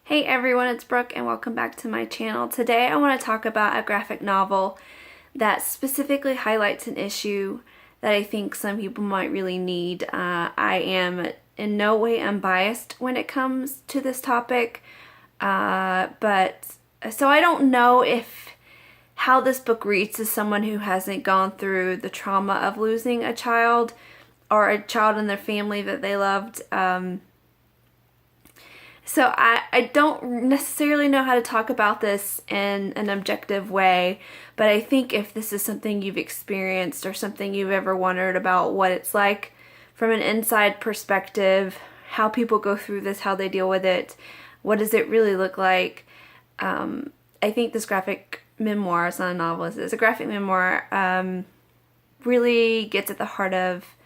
Hey everyone, it's Brooke and welcome back to my channel. Today I want to talk about a graphic novel that specifically highlights an issue that I think some people might really need. I am in no way unbiased when it comes to this topic, but so I don't know if how this book reads to someone who hasn't gone through the trauma of losing a child or a child in their family that they loved. So I don't necessarily know how to talk about this in an objective way, but I think if this is something you've experienced or something you've ever wondered about what it's like from an inside perspective, how people go through this, how they deal with it, what does it really look like, I think this graphic memoir, it's not a novel, it's a graphic memoir, really gets at the heart of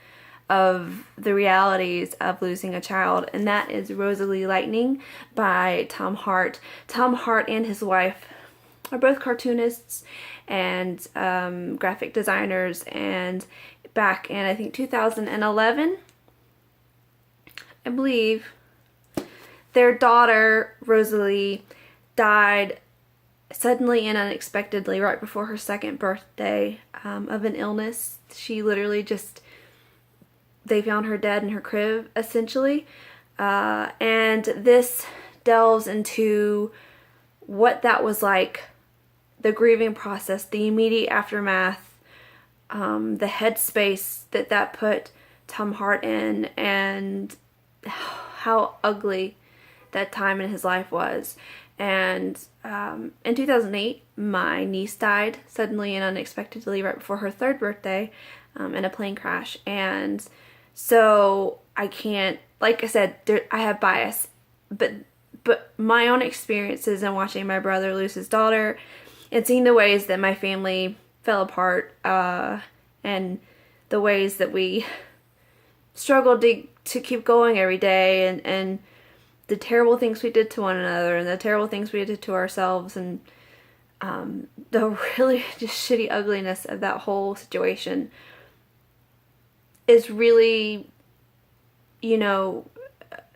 the realities of losing a child, and that is Rosalie Lightning by Tom Hart. Tom Hart and his wife are both cartoonists and graphic designers, and back in I think 2011, I believe, their daughter Rosalie died suddenly and unexpectedly right before her second birthday of an illness. She literally just, they found her dead in her crib, essentially. And this delves into what that was like, the grieving process, the immediate aftermath, the headspace that put Tom Hart in, and how ugly that time in his life was. And in 2008, my niece died suddenly and unexpectedly right before her third birthday in a plane crash. And so I can't, like I said, I have bias, but my own experiences in watching my brother lose his daughter and seeing the ways that my family fell apart, and the ways that we struggled to keep going every day, and the terrible things we did to one another and the terrible things we did to ourselves, and the really just shitty ugliness of that whole situation is really,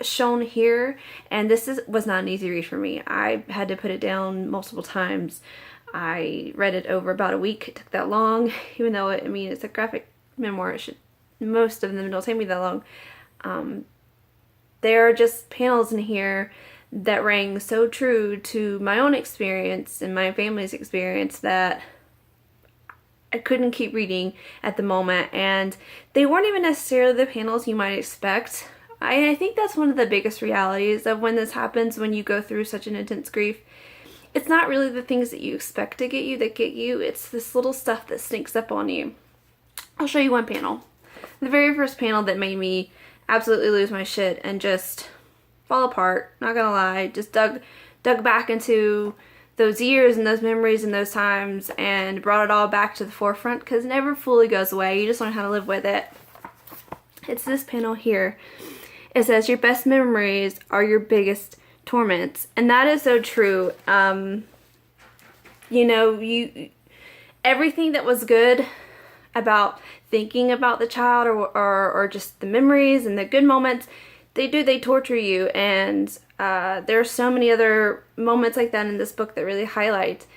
shown here. And this was not an easy read for me. I had to put it down multiple times. I read it over about a week. It took that long, even though it's a graphic memoir. Most of them don't take me that long. There are just panels in here that rang so true to my own experience and my family's experience that I couldn't keep reading at the moment. And they weren't even necessarily the panels you might expect. I think that's one of the biggest realities of when this happens, when you go through such an intense grief. It's not really the things that you expect to get you that get you. It's this little stuff that sneaks up on you. I'll show you one panel. The very first panel that made me absolutely lose my shit and just fall apart, not gonna lie, just dug back into those years and those memories and those times and brought it all back to the forefront, because it never fully goes away. You just learn how to live with it. It's this panel here. It says, your best memories are your biggest torments. And that is so true. Everything that was good about thinking about the child or just the memories and the good moments, they torture you. And there are so many other moments like that in this book that really highlight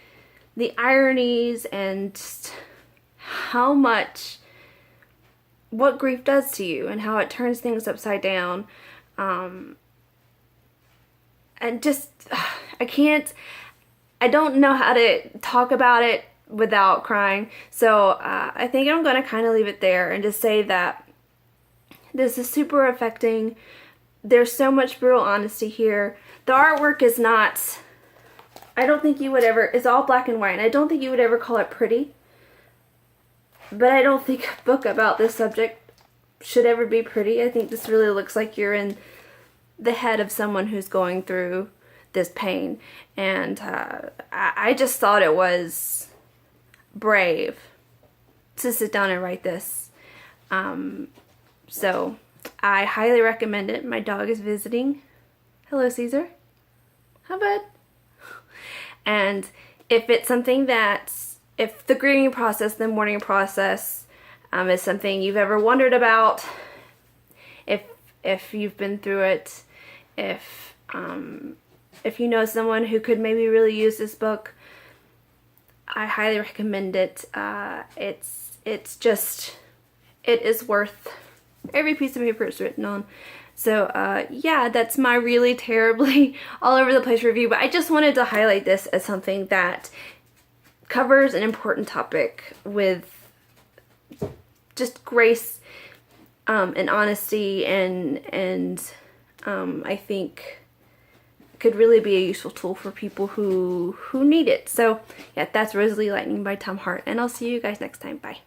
the ironies and just what grief does to you and how it turns things upside down. And just, I don't know how to talk about it without crying. So I think I'm going to kind of leave it there and just say that this is super affecting. There's so much brutal honesty here. The artwork is not, I don't think you would ever, it's all black and white, and I don't think you would ever call it pretty. But I don't think a book about this subject should ever be pretty. I think this really looks like you're in the head of someone who's going through this pain. And I just thought it was brave to sit down and write this. So I highly recommend it. My dog is visiting. Hello, Caesar. How bud? And if it's something if the grieving process, the mourning process, is something you've ever wondered about, if you've been through it, if if you know someone who could maybe really use this book, I highly recommend it. It's just, it is worth every piece of paper it's written on. So yeah, that's my really terribly all over the place review, but I just wanted to highlight this as something that covers an important topic with just grace and honesty, and I think could really be a useful tool for people who need it. So yeah, that's Rosalie Lightning by Tom Hart, and I'll see you guys next time. Bye.